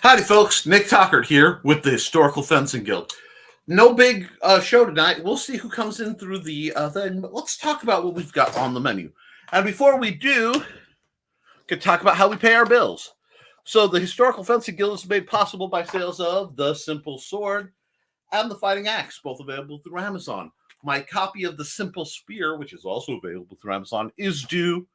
Howdy, folks. Nick Tockert here with the Historical Fencing Guild. No big show tonight. We'll see who comes in through the thing, but let's talk about what we've got on the menu. And before we do, could talk about how we pay our bills. So the Historical Fencing Guild is made possible by sales of the Simple Sword and the Fighting Axe, both available through Amazon. My copy of the Simple Spear, which is also available through Amazon, is due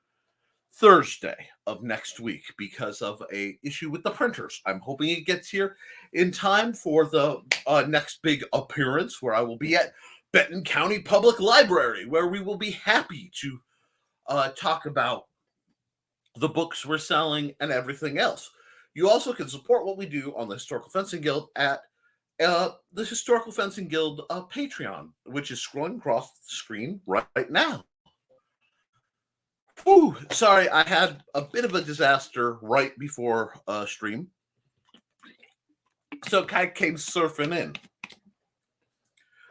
Thursday of next week because of a issue with the printers. I'm hoping it gets here in time for the next big appearance, where I will be at Benton County Public Library, where we will be happy to talk about the books we're selling and everything else. You also can support what we do on the Historical Fencing Guild at the Historical Fencing Guild Patreon, which is scrolling across the screen right now. Whew, sorry, I had a bit of a disaster right before stream. So kind of came surfing in.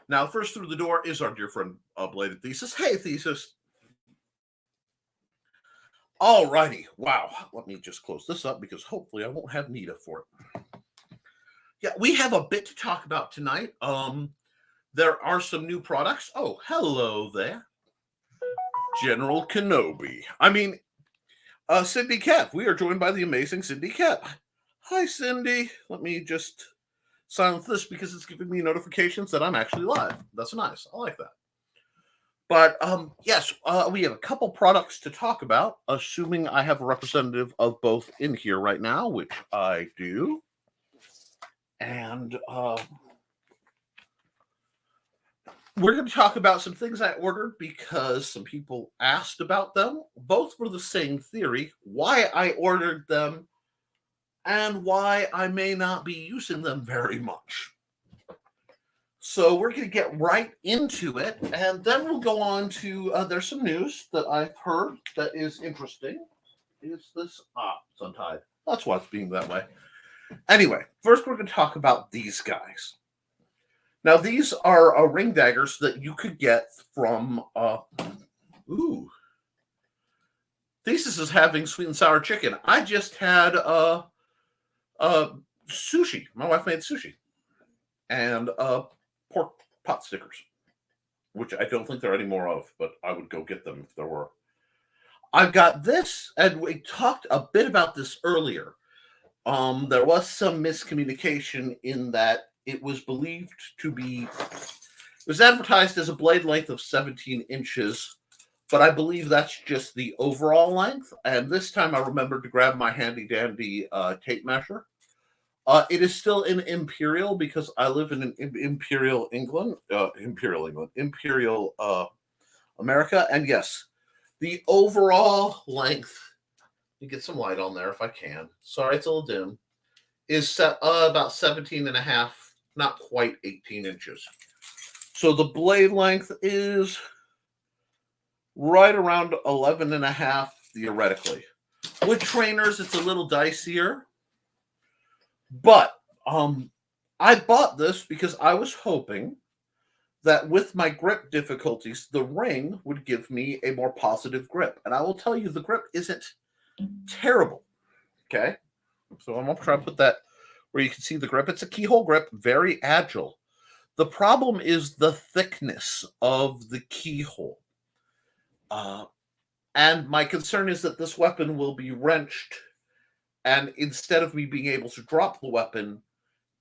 Now, first through the door is our dear friend, Bladed Thesis. Hey, Thesis. Alrighty. Wow. Let me just close this up because hopefully I won't have Nita for it. Yeah, we have a bit to talk about tonight. There are some new products. Oh, hello there. General Kenobi. I mean, Cindy Kep. We are joined by the amazing Cindy Kep. Hi, Cindy. Let me just silence this because it's giving me notifications that I'm actually live. That's nice. I like that. But yes, we have a couple products to talk about, assuming I have a representative of both in here right now, which I do. And we're going to talk about some things I ordered because some people asked about them. Both were the same theory, why I ordered them and why I may not be using them very much. So we're going to get right into it, and then we'll go on to, there's some news that I've heard that is interesting. Is this? It's untied. That's why it's being that way. Anyway, first we're going to talk about these guys. Now, these are ring daggers that you could get from, Thesis is having sweet and sour chicken. I just had sushi. My wife made sushi. And pork pot stickers, which I don't think there are any more of, but I would go get them if there were. I've got this, and we talked a bit about this earlier. There was some miscommunication in that it was believed to be, it was advertised as a blade length of 17 inches, but I believe that's just the overall length. And this time I remembered to grab my handy dandy tape measure. It is still in Imperial because I live in Imperial America. And yes, the overall length, let me get some light on there if I can. Sorry, it's a little dim. Is set about 17 and a half, not quite 18 inches. So the blade length is right around 11 and a half theoretically. With trainers, it's a little dicier. But I bought this because I was hoping that with my grip difficulties, the ring would give me a more positive grip. And I will tell you, the grip isn't terrible. Okay? So I'm going to try to put that where you can see the grip. It's a keyhole grip, very agile. The problem is the thickness of the keyhole. And my concern is that this weapon will be wrenched, and instead of me being able to drop the weapon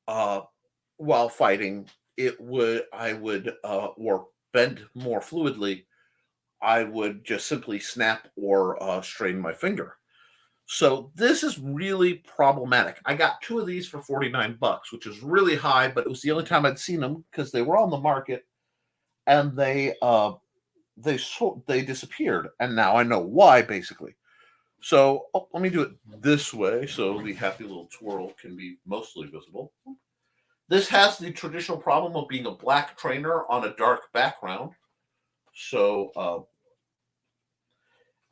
while fighting, I would or bend more fluidly, I would just simply snap or strain my finger. So this is really problematic. I got two of these for $49, which is really high, but it was the only time I'd seen them because they were on the market, and they disappeared, and now I know why, basically. So let me do it this way so the happy little twirl can be mostly visible. This has the traditional problem of being a black trainer on a dark background. So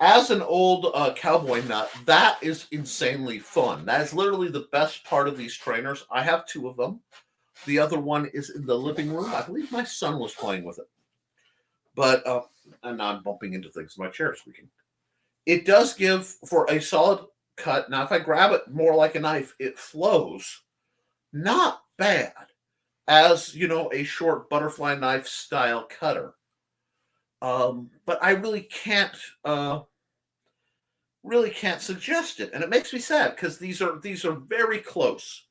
as an old cowboy nut, that is insanely fun. That is literally the best part of these trainers. I have two of them. The other one is in the living room. I believe my son was playing with it. But, and now I'm bumping into things. My chair is squeaking. It does give, for a solid cut. Now, if I grab it more like a knife, it flows. Not bad as, a short butterfly knife style cutter. But I really can't suggest it. And it makes me sad because these are very close.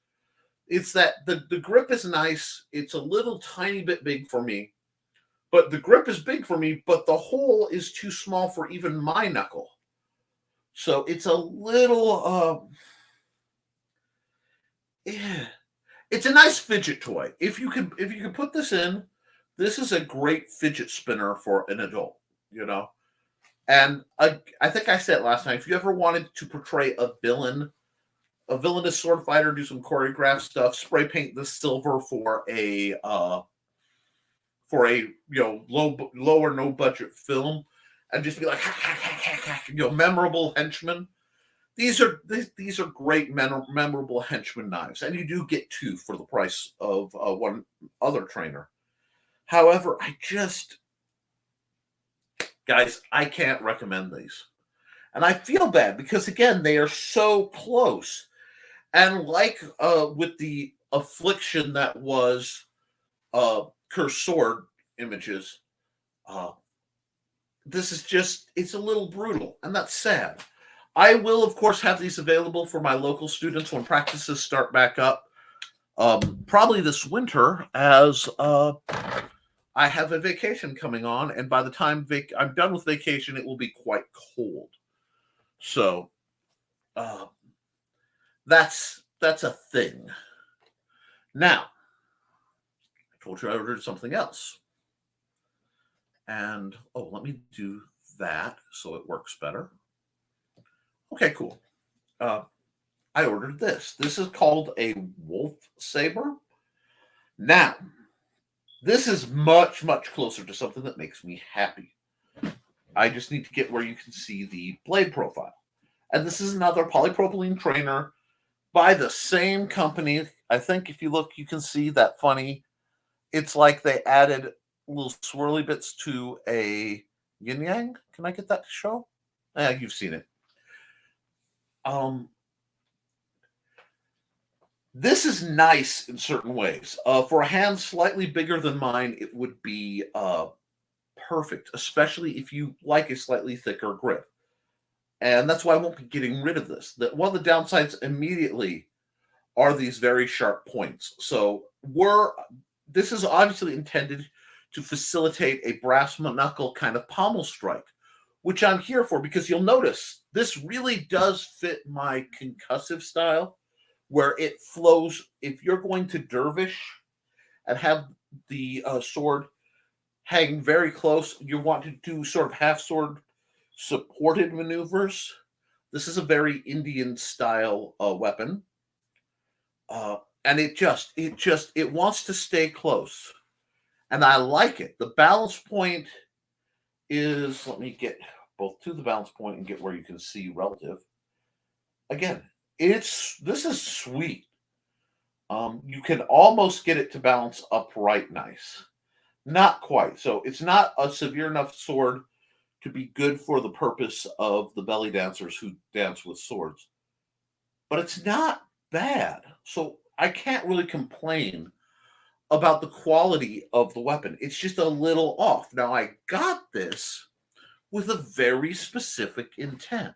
It's that the grip is nice. It's a little tiny bit big for me. But the grip is big for me, but the hole is too small for even my knuckle. So it's a little yeah. It's a nice fidget toy. If you could put this in, this is a great fidget spinner for an adult, And I think I said last time, if you ever wanted to portray a villainous sword fighter, do some choreographed stuff, spray paint the silver for a low or no budget film, and just be like memorable henchmen. These are great memorable henchman knives, and you do get two for the price of one other trainer. However, guys, I can't recommend these, and I feel bad because again they are so close, and like with the affliction that was cursed sword images, this is it's a little brutal, and that's sad. I will, of course, have these available for my local students when practices start back up, probably this winter, as I have a vacation coming on, and by the time I'm done with vacation, it will be quite cold. So that's a thing. Now, I told you I ordered something else. And, let me do that so it works better. Okay, cool. I ordered this. This is called a wolf saber. Now, this is much, much closer to something that makes me happy. I just need to get where you can see the blade profile. And this is another polypropylene trainer by the same company. I think if you look, you can see that funny. It's like they added little swirly bits to a yin yang. Can I get that to show? Yeah, you've seen it. This is nice in certain ways. For a hand slightly bigger than mine, it would be perfect, especially if you like a slightly thicker grip. And that's why I won't be getting rid of this. One of the downsides immediately are these very sharp points. So this is obviously intended to facilitate a brass knuckle kind of pommel strike, which I'm here for because you'll notice this really does fit my concussive style, where it flows. If you're going to dervish and have the sword hang very close, you want to do sort of half sword supported maneuvers. This is a very Indian style weapon. And it wants to stay close. And I like it. The balance point is, let me get both to the balance point and get where you can see relative. Again, this is sweet. You can almost get it to balance upright nice. Not quite. So it's not a severe enough sword to be good for the purpose of the belly dancers who dance with swords. But it's not bad. So I can't really complain about the quality of the weapon. It's just a little off. Now, I got this with a very specific intent.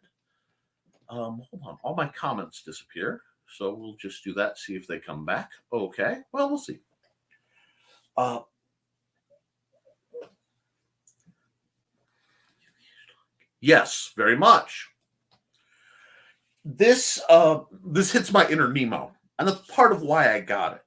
Hold on. All my comments disappear. So we'll just do that, see if they come back. Okay. Well, we'll see. Yes, very much. This hits my inner Nemo, and that's part of why I got it.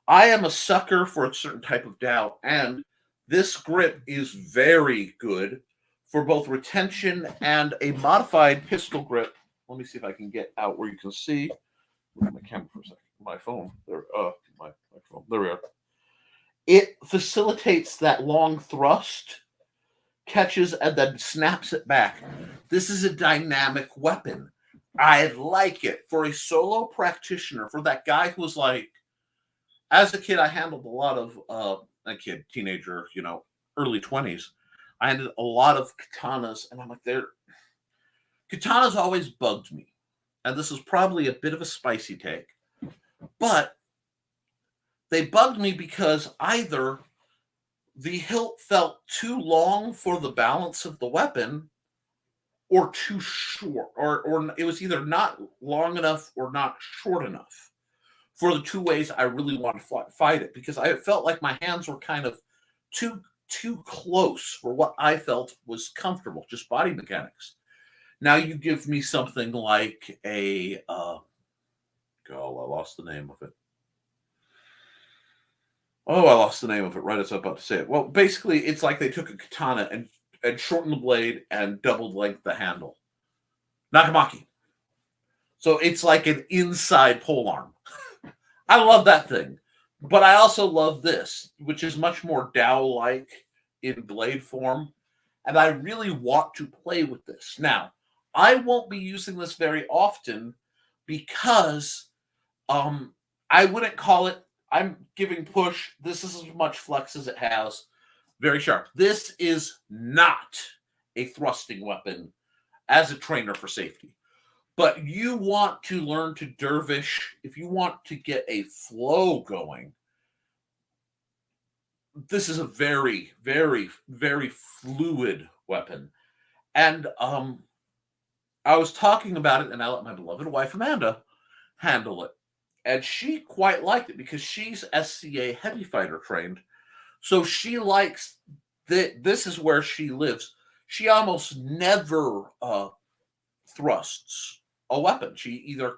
I am a sucker for a certain type of dowel, and this grip is very good for both retention and a modified pistol grip. Let me see if I can get out where you can see. Look at my camera for a second. My phone. There. My phone. There we are. It facilitates that long thrust, catches, and then snaps it back. This is a dynamic weapon. I like it for a solo practitioner, for that guy who was like, as a kid, I handled a lot of teenager, early 20s. I handled a lot of katanas, and I'm like, katanas always bugged me. and this is probably a bit of a spicy take, but they bugged me because either the hilt felt too long for the balance of the weapon or too short, or it was either not long enough or not short enough for the two ways I really want to fight it, because I felt like my hands were kind of too close for what I felt was comfortable, just body mechanics. Now you give me something like a I lost the name of it. Oh, I lost the name of it right as I'm about to say it. Well, basically, it's like they took a katana and shortened the blade and doubled length the handle. Nakamaki. So it's like an inside polearm. I love that thing. But I also love this, which is much more Dao-like in blade form. And I really want to play with this. Now, I won't be using this very often because I wouldn't call it, I'm giving push. This is as much flex as it has. Very sharp. This is not a thrusting weapon as a trainer for safety. But you want to learn to dervish, if you want to get a flow going, this is a very, very, very fluid weapon. And I was talking about it, and I let my beloved wife, Amanda, handle it. And she quite liked it because she's SCA heavy fighter trained. So she likes that. This is where she lives. She almost never thrusts a weapon. She either,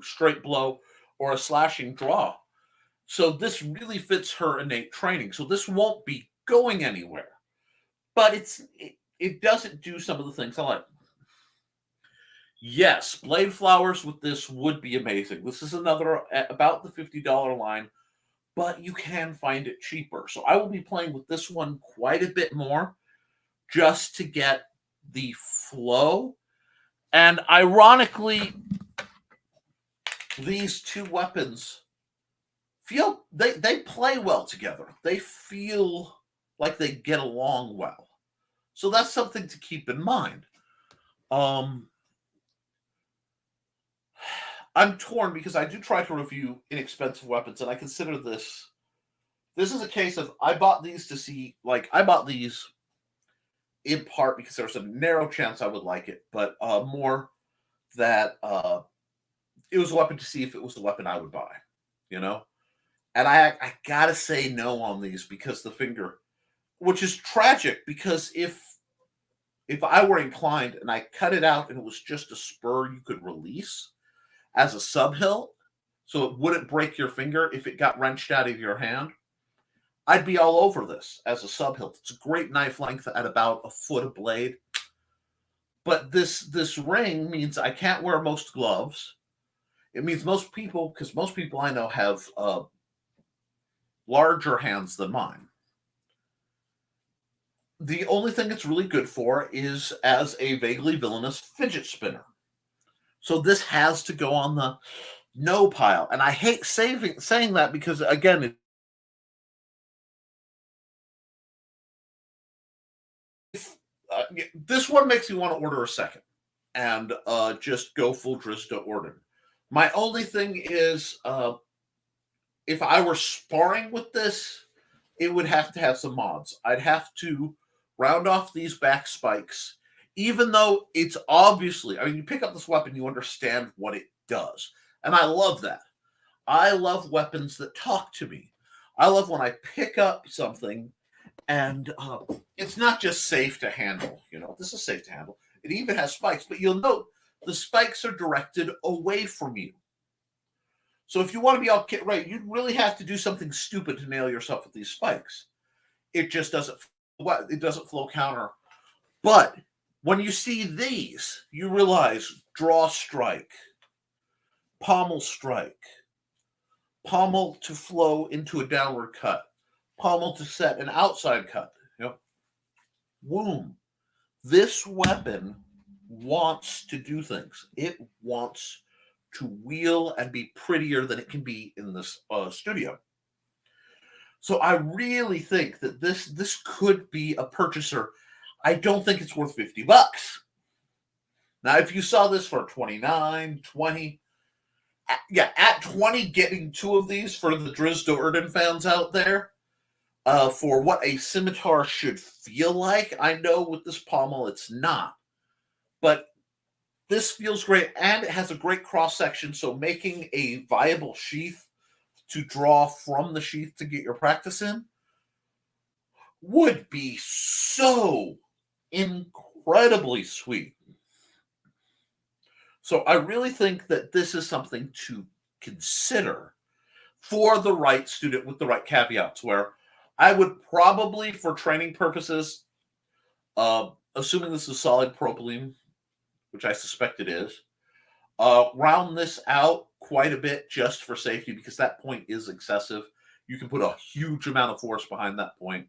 straight blow or a slashing draw. So this really fits her innate training. So this won't be going anywhere. But it doesn't do some of the things I like. Yes, blade flowers with this would be amazing. This is another about the $50 line, but you can find it cheaper. So I will be playing with this one quite a bit more just to get the flow. And ironically, these two weapons they play well together. They feel like they get along well. So that's something to keep in mind. I'm torn because I do try to review inexpensive weapons, and I consider this is a case of I bought these to see, I bought these in part because there was a narrow chance I would like it, but more that it was a weapon to see if it was a weapon I would buy, And I gotta say no on these because the finger, which is tragic because if I were inclined and I cut it out and it was just a spur you could release as a sub hilt, so it wouldn't break your finger if it got wrenched out of your hand, I'd be all over this as a sub hilt. It's a great knife length at about a foot of blade. But this ring means I can't wear most gloves. It means most people I know have larger hands than mine. The only thing it's really good for is as a vaguely villainous fidget spinner. So this has to go on the no pile. And I hate saying that because, again, this one makes me want to order a second and just go full Drista order. My only thing is if I were sparring with this, it would have to have some mods. I'd have to round off these back spikes. Even though it's obviously, you pick up this weapon, you understand what it does. And I love that. I love weapons that talk to me. I love when I pick up something and it's not just safe to handle. This is safe to handle. It even has spikes, but you'll note the spikes are directed away from you. So if you want to be all kit right, you really have to do something stupid to nail yourself with these spikes. It just doesn't flow counter. But when you see these, you realize draw strike, pommel strike, pommel to flow into a downward cut, pommel to set an outside cut. Boom. This weapon wants to do things. It wants to wheel and be prettier than it can be in this studio. So I really think that this could be a purchaser. I don't think it's worth $50. Now, if you saw this for 29, 20, at 20, getting 2 of these for the Drizzt Do'Urden fans out there, for what a scimitar should feel like. I know with this pommel it's not, but this feels great, and it has a great cross section, so making a viable sheath to draw from the sheath to get your practice in would be so incredibly sweet. So I really think that this is something to consider for the right student with the right caveats, where I would probably, for training purposes, assuming this is solid propylene, which I suspect it is, round this out quite a bit just for safety, because that point is excessive. You can put a huge amount of force behind that point.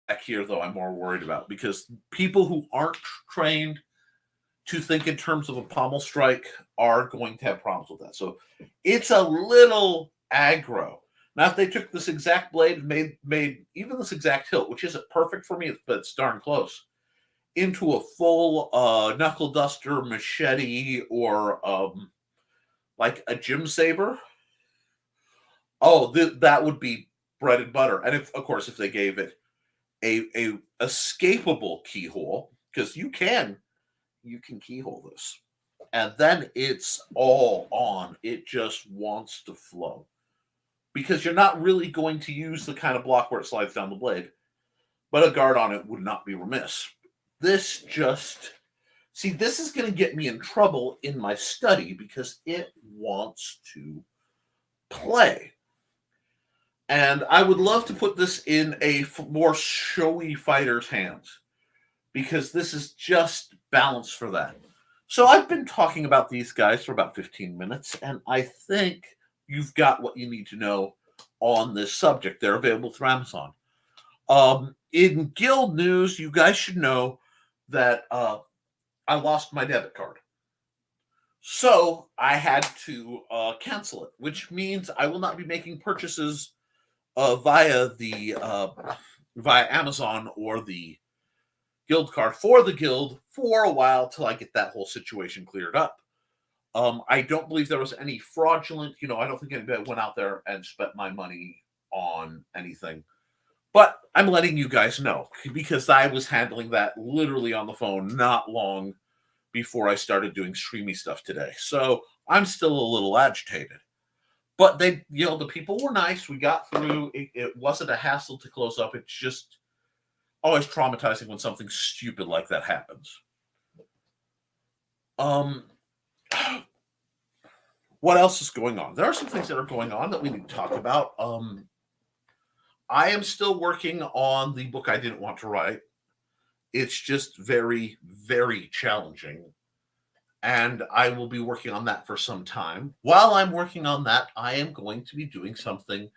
Back here, though, I'm more worried about, because people who aren't trained to think in terms of a pommel strike are going to have problems with that. So it's a little aggro. Now, if they took this exact blade and made even this exact hilt, which isn't perfect for me, but it's darn close, into a full knuckle duster machete, or like a gym saber, that would be bread and butter. And if they gave it a escapable keyhole, because you can keyhole this, and then it's all on. It just wants to flow, because you're not really going to use the kind of block where it slides down the blade, but a guard on it would not be remiss. This is going to get me in trouble in my study, because it wants to play. And I would love to put this in a more showy fighter's hands, because this is just balanced for that. So I've been talking about these guys for about 15 minutes, and I think you've got what you need to know on this subject. They're available through Amazon. In guild news, you guys should know that I lost my debit card. So I had to cancel it, which means I will not be making purchases via Amazon or the guild card for the guild for a while, till I get that whole situation cleared up. I don't believe there was any fraudulent, I don't think anybody went out there and spent my money on anything. But I'm letting you guys know, because I was handling that literally on the phone not long before I started doing streamy stuff today. So I'm still a little agitated. But they, the people were nice. We got through. It wasn't a hassle to close up. It's just always traumatizing when something stupid like that happens. What else is going on? There are some things that are going on that we need to talk about. I am still working on the book I didn't want to write. It's just very, very challenging. And I will be working on that for some time. While I'm working on that, I am going to be doing something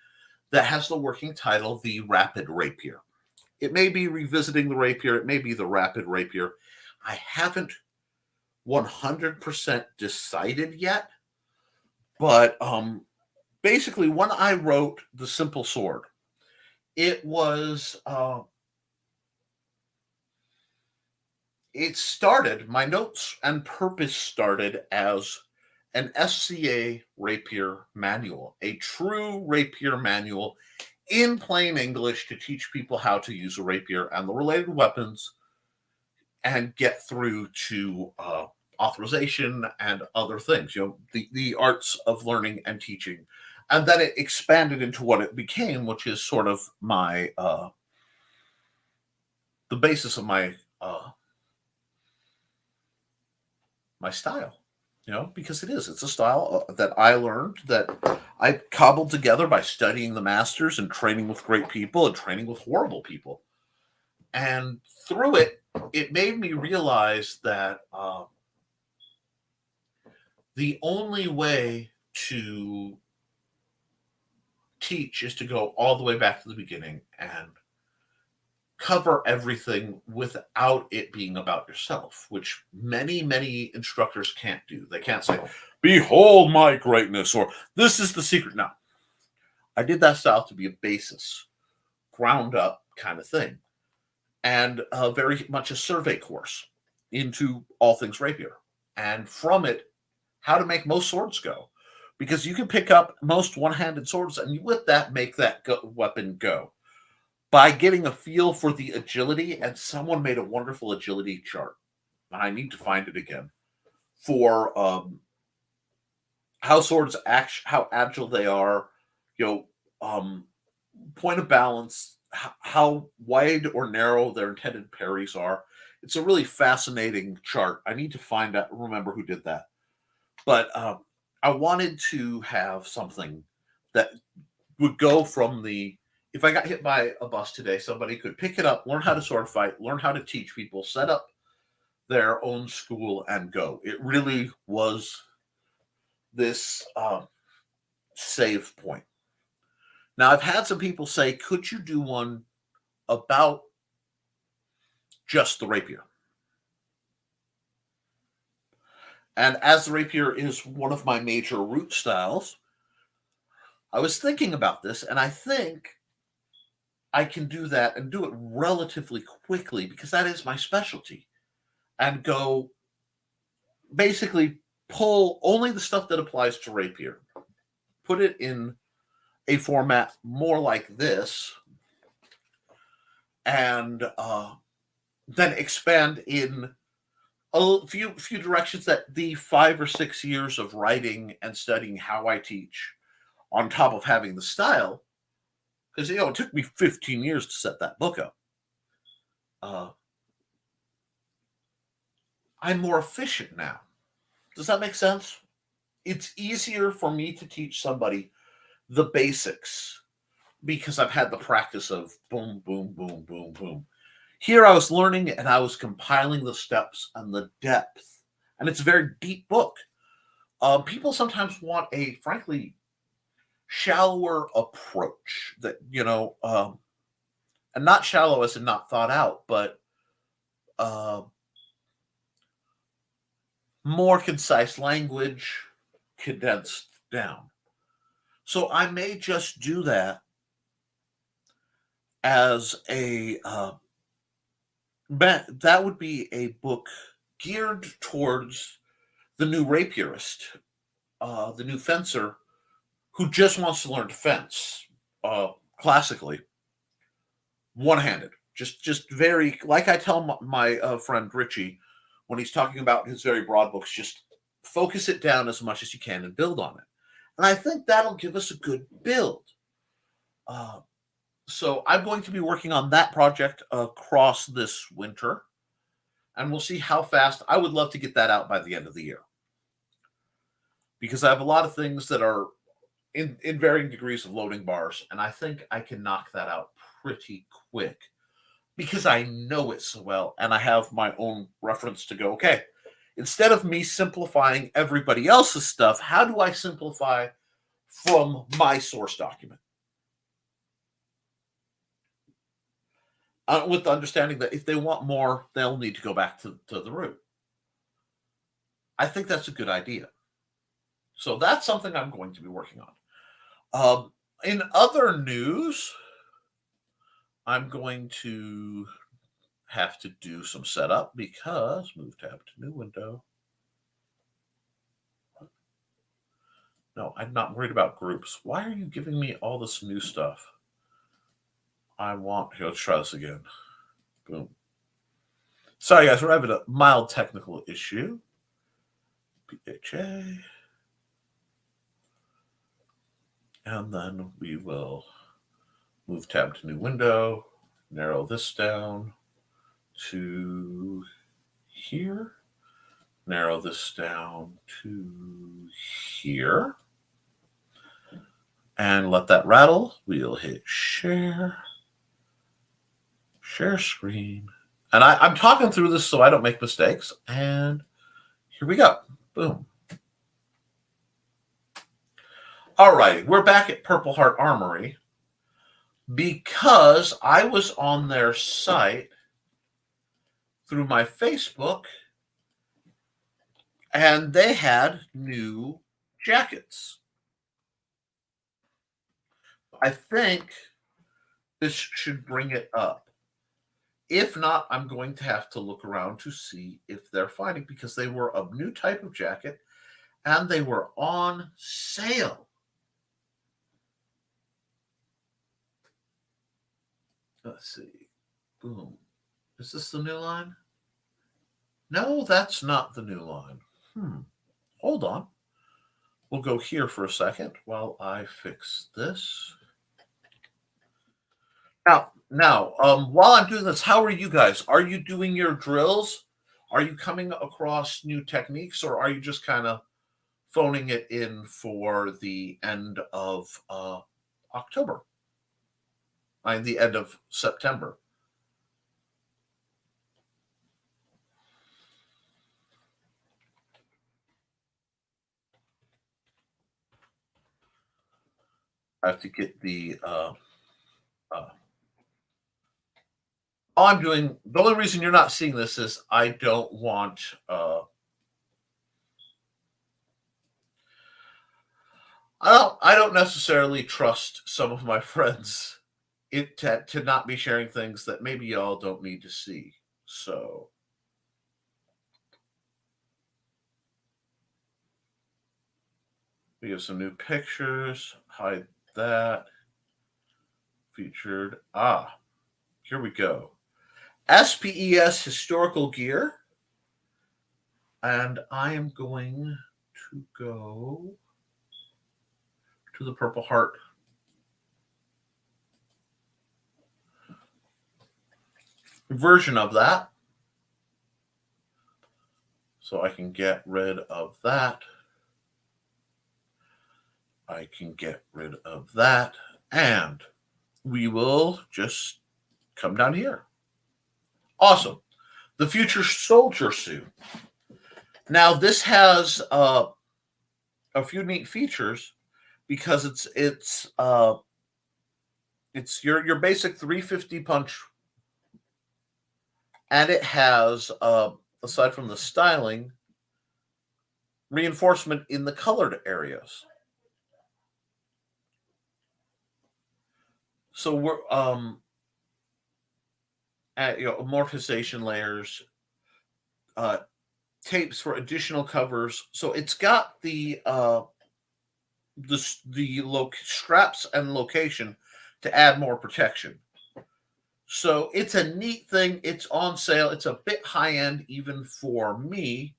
that has the working title, The Rapid Rapier. It may be revisiting the rapier. It may be the Rapid Rapier. I haven't 100% decided yet. But basically, when I wrote The Simple Sword, it was... my notes and purpose started as an SCA rapier manual, a true rapier manual in plain English to teach people how to use a rapier and the related weapons and get through to authorization and other things, the arts of learning and teaching. And then it expanded into what it became, which is sort of my, the basis of my style, because it's a style that I learned, that I cobbled together by studying the masters and training with great people and training with horrible people. And through it, it made me realize that the only way to teach is to go all the way back to the beginning and cover everything without it being about yourself, which many, many instructors can't do. They can't say, behold my greatness, or this is the secret. No. I did that style to be a basis ground up kind of thing, and very much a survey course into all things rapier. And from it, how to make most swords go. Because you can pick up most one-handed swords and with that make that weapon go. By getting a feel for the agility, and someone made a wonderful agility chart. And I need to find it again. For how swords act, how agile they are, point of balance, how wide or narrow their intended parries are. It's a really fascinating chart. I need to remember who did that. But I wanted to have something that would go from if I got hit by a bus today, somebody could pick it up, learn how to sword fight, learn how to teach people, set up their own school, and go. It really was this save point. Now, I've had some people say, could you do one about just the rapier? And as the rapier is one of my major root styles, I was thinking about this, and I think I can do that and do it relatively quickly because that is my specialty. And go basically pull only the stuff that applies to rapier, put it in a format more like this, and then expand in a few directions that the 5 or 6 years of writing and studying how I teach, on top of having the style, because it took me 15 years to set that book up. I'm more efficient now. Does that make sense? It's easier for me to teach somebody the basics because I've had the practice of boom, boom, boom, boom, boom. Here I was learning and I was compiling the steps and the depth. And it's a very deep book. People sometimes want a, frankly, shallower approach that, and not shallow as in not thought out, but more concise language, condensed down. So I may just do that as that would be a book geared towards the new rapierist, the new fencer who just wants to learn to fence classically, one-handed. Just very, like I tell my friend Richie when he's talking about his very broad books, just focus it down as much as you can and build on it. And I think that'll give us a good build. So I'm going to be working on that project across this winter, and we'll see how fast. I would love to get that out by the end of the year, because I have a lot of things that are in varying degrees of loading bars, and I think I can knock that out pretty quick because I know it so well, and I have my own reference to go, okay, instead of me simplifying everybody else's stuff, how do I simplify from my source document? With the understanding that if they want more, they'll need to go back to the root. I think that's a good idea. So that's something I'm going to be working on. In other news, I'm going to have to do some setup because move tab to new window. No, I'm not worried about groups. Why are you giving me all this new stuff? Here, let's try this again. Boom. Sorry, guys, we're having a mild technical issue. PHA. And then we will move tab to new window, narrow this down to here, narrow this down to here, and let that rattle. We'll hit share screen. And I'm talking through this so I don't make mistakes. And here we go. Boom. All right, we're back at Purple Heart Armory because I was on their site through my Facebook and they had new jackets. I think This should bring it up. If not, I'm going to have to look around to see if they're finding, because they were a new type of jacket and they were on sale. Let's see. Boom. Is this the new line? No, that's not the new line. Hold on. We'll go here for a second while I fix this. Now, while I'm doing this, how are you guys? Are you doing your drills? Are you coming across new techniques, or are you just kind of phoning it in for the end of October? The end of September. I have to get the all I'm doing, the only reason you're not seeing this is I don't want I don't necessarily trust some of my friends to not be sharing things that maybe y'all don't need to see. So we have some new pictures. Hide that. Featured. Here we go. SPES historical gear. And I am going to go to the Purple Heart. Version of that. So I can get rid of that. I can get rid of that. And we will just come down here. Awesome. The Future Soldier suit. Now this has a few neat features because it's your basic 350 punch, and it has aside from the styling, reinforcement in the colored areas. So we're at amortization layers, tapes for additional covers. So it's got the straps and location to add more protection. So it's a neat thing. It's on sale. It's a bit high end even for me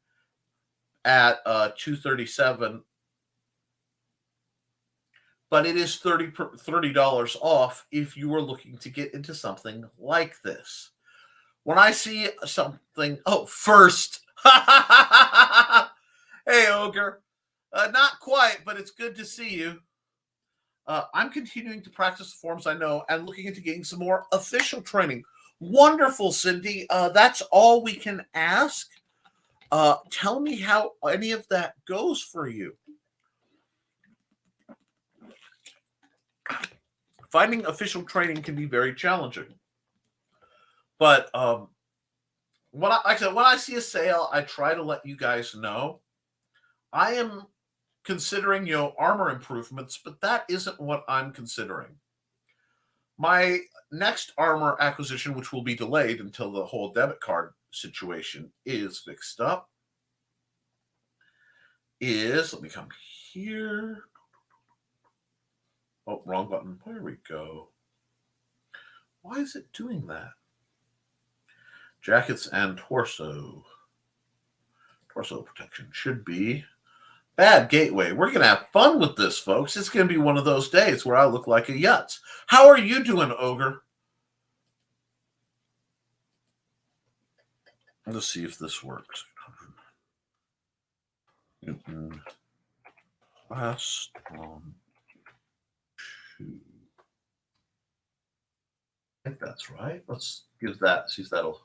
at $237. But it is $30 off if you are looking to get into something like this. When I see something, first. Hey, Ogre. Not quite, but it's good to see you. I'm continuing to practice the forms I know and looking into getting some more official training. Wonderful, Cindy. That's all we can ask. Tell me how any of that goes for you. Finding official training can be very challenging. But when I see a sale, I try to let you guys know. I am considering armor improvements, but that isn't what I'm considering. My next armor acquisition, which will be delayed until the whole debit card situation is fixed up, is, let me come here. Oh, wrong button. There we go. Why is it doing that? Jackets and torso. Torso protection should be bad gateway. We're going to have fun with this, folks. It's going to be one of those days where I look like a yutz. How are you doing, Ogre? Let's see if this works. Newton. Last one. I think that's right. Let's give that, see if that'll.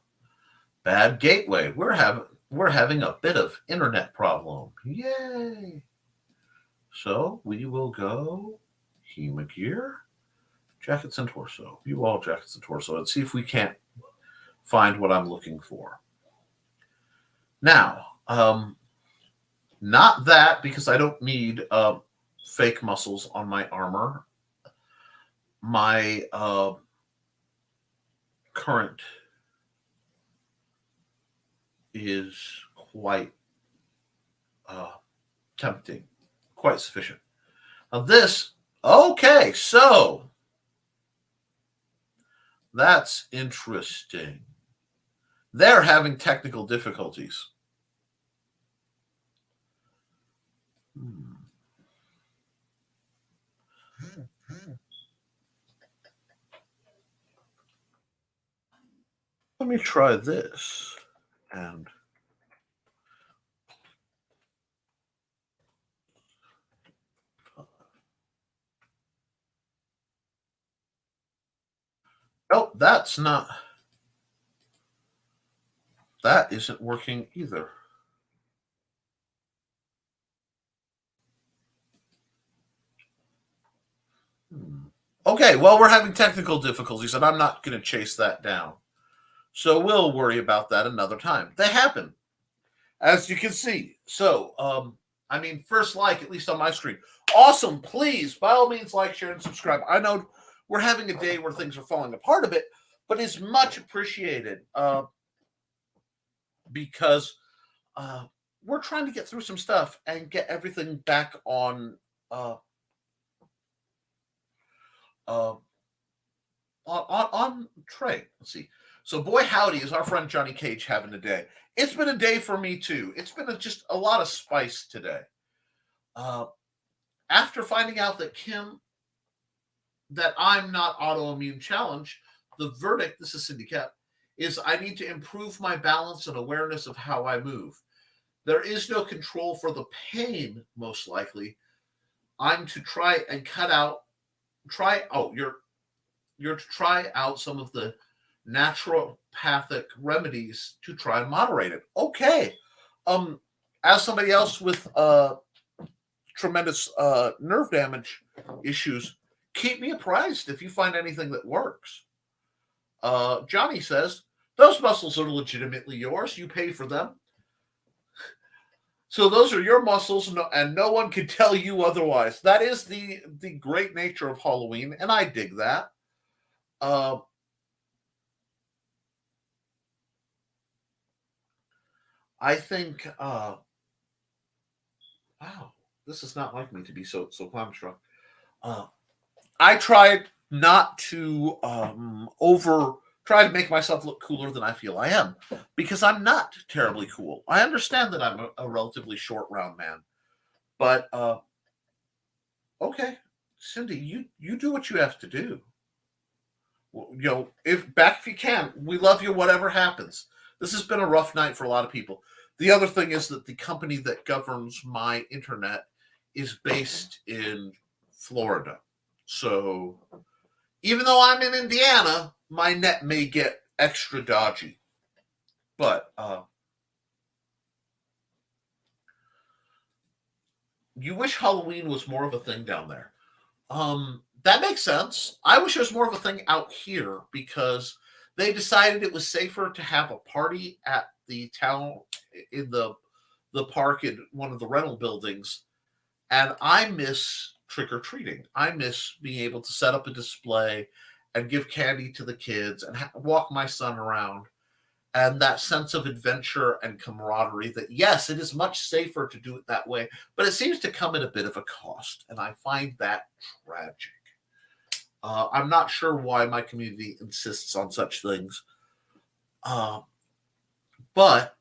Bad gateway. We're having a bit of internet problem. Yay! So we will go Hema gear, jackets and torso. View all jackets and torso, and see if we can't find what I'm looking for. Now, not that, because I don't need fake muscles on my armor. My current is quite tempting, quite sufficient. Now this, okay, so that's interesting. They're having technical difficulties. Let me try this. And nope, that's not. That isn't working either. Okay, well, we're having technical difficulties, and I'm not going to chase that down. So we'll worry about that another time. They happen, as you can see. So, I mean, first like, at least on my screen. Awesome. Please, by all means, like, share, and subscribe. I know we're having a day where things are falling apart a bit, but it's much appreciated because we're trying to get through some stuff and get everything back on track. Let's see. So, boy, howdy, is our friend Johnny Cage having a day. It's been a day for me, too. It's been just a lot of spice today. After finding out that I'm not autoimmune challenged, the verdict, this is Cindy Cap, is I need to improve my balance and awareness of how I move. There is no control for the pain, most likely. I'm to try and you're to try out some of the naturopathic remedies to try and moderate it. Okay. As somebody else with tremendous nerve damage issues, keep me apprised if you find anything that works. Johnny says, those muscles are legitimately yours. You pay for them. So those are your muscles, and no one can tell you otherwise. That is the great nature of Halloween, and I dig that. I think, wow, this is not like me to be so clam-struck. I tried not to try to make myself look cooler than I feel I am, because I'm not terribly cool. I understand that I'm a relatively short, round man, but okay, Cindy, you do what you have to do. If you can, we love you, whatever happens. This has been a rough night for a lot of people. The other thing is that the company that governs my internet is based in Florida. So even though I'm in Indiana, my net may get extra dodgy. But you wish Halloween was more of a thing down there. That makes sense. I wish it was more of a thing out here because they decided it was safer to have a party at the town in the park in one of the rental buildings. And I miss trick-or-treating. I miss being able to set up a display and give candy to the kids and walk my son around. And that sense of adventure and camaraderie that, yes, it is much safer to do it that way, but it seems to come at a bit of a cost. And I find that tragic. I'm not sure why my community insists on such things. But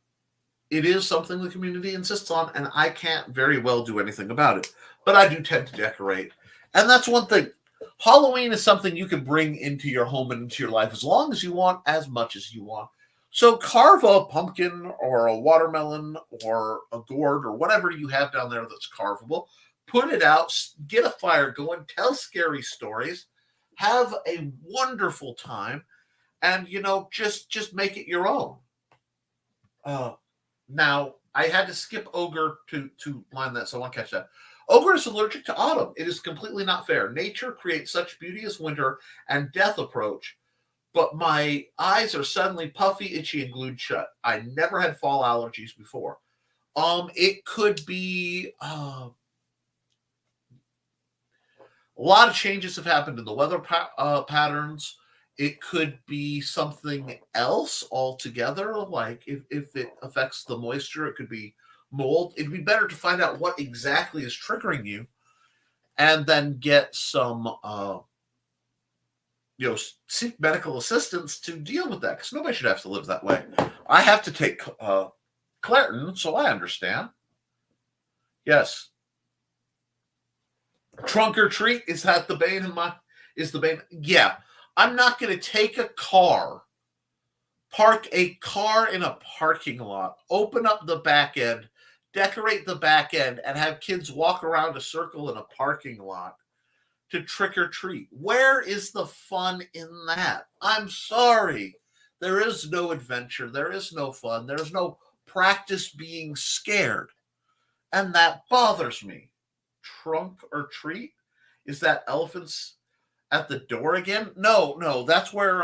it is something the community insists on, and I can't very well do anything about it. But I do tend to decorate. And that's one thing. Halloween is something you can bring into your home and into your life as long as you want, as much as you want. So carve a pumpkin or a watermelon or a gourd or whatever you have down there that's carvable. Put it out, get a fire going, tell scary stories, have a wonderful time, and, just make it your own. Now, I had to skip Ogre to line that, so I want to catch that. Ogre is allergic to autumn. It is completely not fair. Nature creates such beauty as winter and death approach, but my eyes are suddenly puffy, itchy, and glued shut. I never had fall allergies before. It could be a lot of changes have happened in the weather patterns. It could be something else altogether, like if it affects the moisture, it could be mold. It'd be better to find out what exactly is triggering you and then get some, seek medical assistance to deal with that, because nobody should have to live that way. I have to take Claritin, so I understand. Yes. Trunk or treat, is that the bane is the bane? Yeah. I'm not going to take a car, park a car in a parking lot, open up the back end, decorate the back end, and have kids walk around a circle in a parking lot to trick or treat. Where is the fun in that? I'm sorry. There is no adventure. There is no fun. There is no practice being scared. And that bothers me. Trunk or treat? Is that elephants at the door again? No. That's where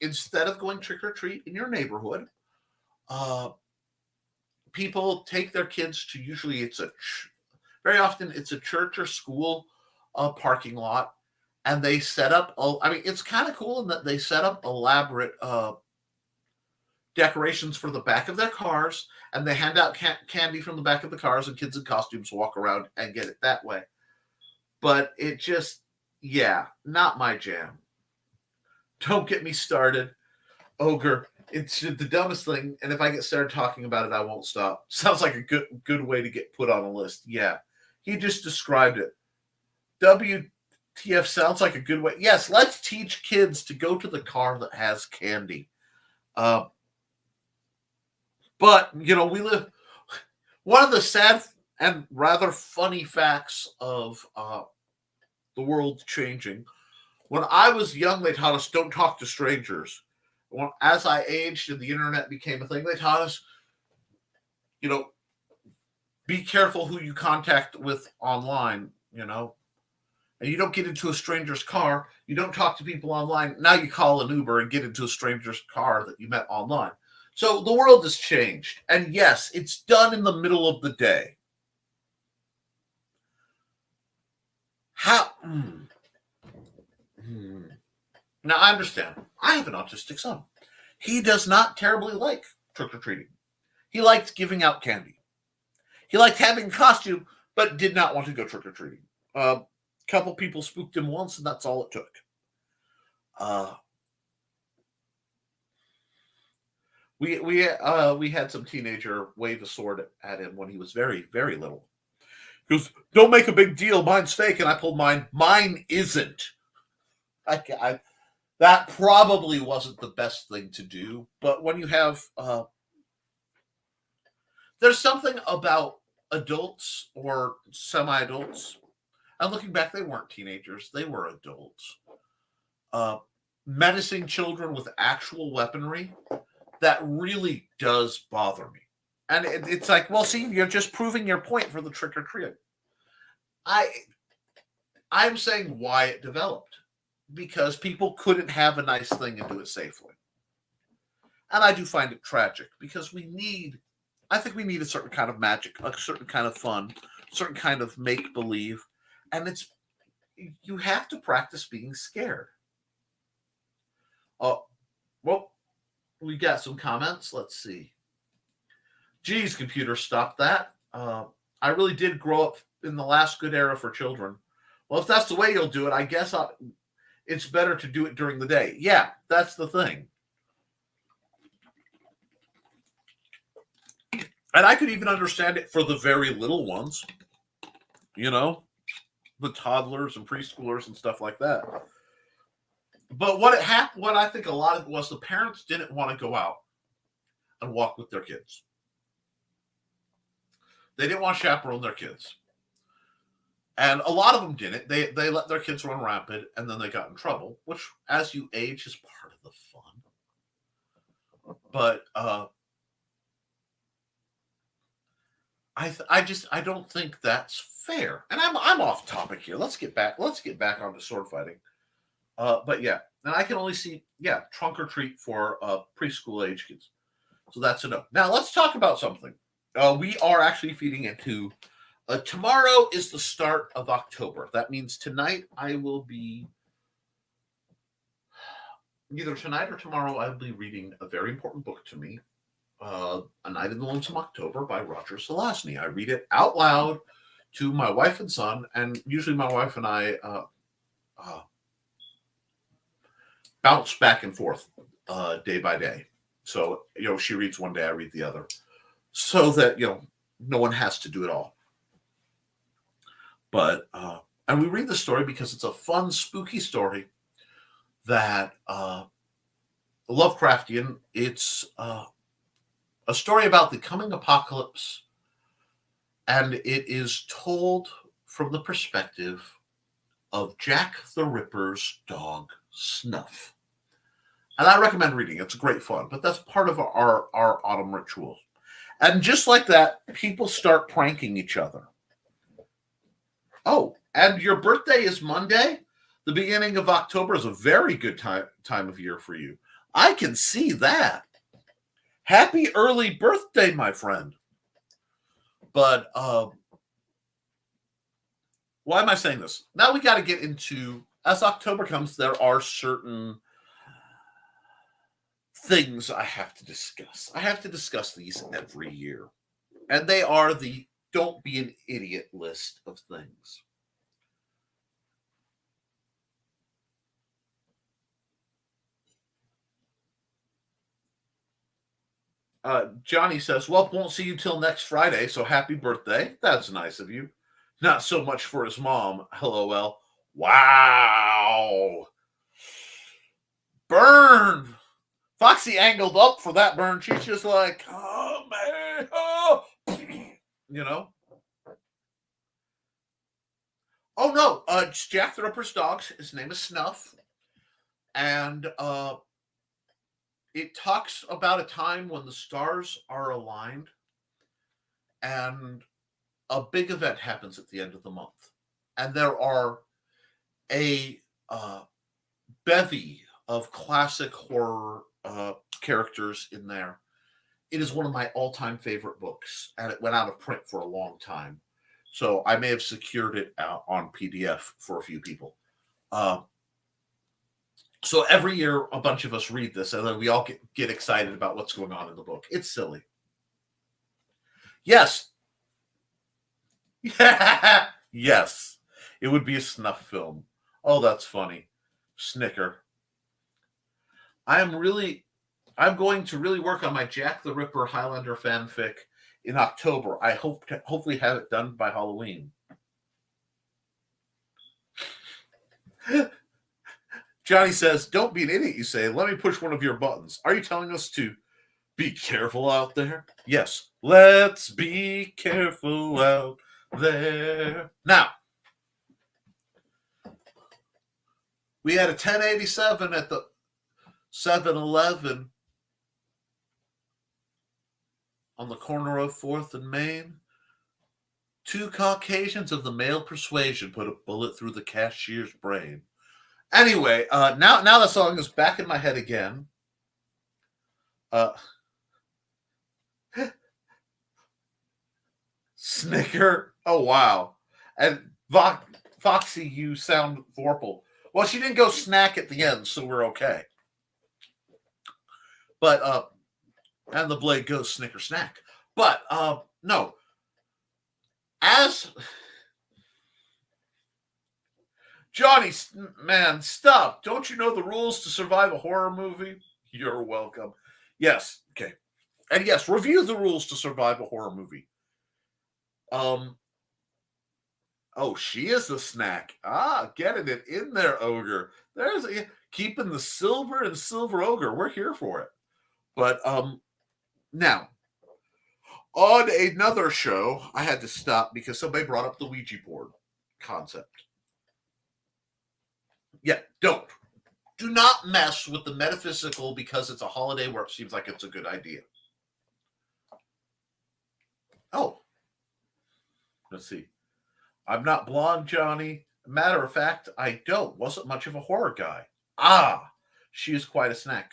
instead of going trick or treat in your neighborhood, people take their kids to, usually very often it's a church or school parking lot, and they set up, it's kind of cool in that they set up elaborate decorations for the back of their cars, and they hand out candy from the back of the cars, and kids in costumes walk around and get it that way. But it just, not my jam. Don't get me started. Ogre, it's the dumbest thing, and if I get started talking about it, I won't stop. Sounds like a good way to get put on a list. Yeah, he just described it. WTF sounds like a good way. Yes, let's teach kids to go to the car that has candy. But, we live... One of the sad and rather funny facts of the world changing. When I was young, they taught us don't talk to strangers. As I aged and the internet became a thing, they taught us, be careful who you contact with online, and you don't get into a stranger's car. You don't talk to people online. Now you call an Uber and get into a stranger's car that you met online. So the world has changed. And yes, it's done in the middle of the day. How? Now, I understand. I have an autistic son. He does not terribly like trick-or-treating. He liked giving out candy. He liked having a costume, but did not want to go trick-or-treating. A couple people spooked him once, and that's all it took. We had some teenager wave a sword at him when he was very, very little. He goes, "Don't make a big deal. Mine's fake." And I pulled mine. Mine isn't. That probably wasn't the best thing to do. But when you have... there's something about adults or semi-adults. And looking back, they weren't teenagers. They were adults. Menacing children with actual weaponry, that really does bother me. And it's like, well, see, you're just proving your point for the trick-or-treat. I'm saying why it developed. Because people couldn't have a nice thing and do it safely. And I do find it tragic, because I think we need a certain kind of magic, a certain kind of fun, a certain kind of make-believe. And you have to practice being scared. Oh, well, we got some comments. Let's see. Geez, computer, stop that. I really did grow up in the last good era for children. Well, if that's the way you'll do it, I guess it's better to do it during the day. Yeah, that's the thing. And I could even understand it for the very little ones. The toddlers and preschoolers and stuff like that. But what I think a lot of it was, the parents didn't want to go out and walk with their kids. They didn't want to chaperone their kids. And a lot of them didn't. They let their kids run rampant, and then they got in trouble, which, as you age, is part of the fun. But I don't think that's fair. And I'm off topic here. Let's get back onto sword fighting. But yeah, and I can only see trunk or treat for preschool age kids. So that's enough. Now let's talk about something. We are actually feeding into. Tomorrow is the start of October. That means tonight I will be either tonight or tomorrow, I'll be reading a very important book to me, A Night in the Lonesome October by Roger Zelazny. I read it out loud to my wife and son, and usually my wife and I bounce back and forth day by day. So, she reads one day, I read the other, so that, no one has to do it all. But, and we read the story because it's a fun, spooky story that Lovecraftian. It's a story about the coming apocalypse, and it is told from the perspective of Jack the Ripper's dog, Snuff. And I recommend reading it. It's great fun, but that's part of our autumn ritual. And just like that, people start pranking each other. Oh, and your birthday is Monday? The beginning of October is a very good time of year for you. I can see that. Happy early birthday, my friend. But why am I saying this? Now we got to get into, as October comes, there are certain things I have to discuss. I have to discuss these every year. And they are the don't be an idiot list of things. Johnny says, well, won't see you till next Friday, so happy birthday. That's nice of you. Not so much for his mom. LOL. Wow. Burn. Foxy angled up for that burn. She's just like, oh, man. Oh. Oh, no. It's Jack the Ripper's dog. His name is Snuff. And it talks about a time when the stars are aligned and a big event happens at the end of the month. And there are a bevy of classic horror characters in there. It is one of my all-time favorite books, and it went out of print for a long time. So I may have secured it out on PDF for a few people. So every year, a bunch of us read this, and then we all get excited about what's going on in the book. It's silly. Yes. Yes. It would be a snuff film. Oh, that's funny. Snicker. I'm going to really work on my Jack the Ripper Highlander fanfic in October. I hope to hopefully have it done by Halloween. Johnny says, don't be an idiot, you say. Let me push one of your buttons. Are you telling us to be careful out there? Yes. Let's be careful out there. Now, we had a 1087 at the 7-Eleven on the corner of 4th and Main. 2 Caucasians of the male persuasion put a bullet through the cashier's brain. Anyway, now the song is back in my head again. Snicker. Oh, wow. And Foxy, you sound Vorpal. Well, she didn't go snack at the end, so we're okay. But, and the blade goes snicker snack. But, no. As... Johnny, man, stop. Don't you know the rules to survive a horror movie? You're welcome. Yes, okay. And yes, review the rules to survive a horror movie. Oh, she is the snack. Getting it in there, Ogre. There's keeping the silver and silver ogre. We're here for it. But now, on another show, I had to stop because somebody brought up the Ouija board concept. Yeah, don't. Do not mess with the metaphysical because it's a holiday where it seems like it's a good idea. Oh. Let's see. I'm not blonde, Johnny. Matter of fact, I don't. Wasn't much of a horror guy. She is quite a snack.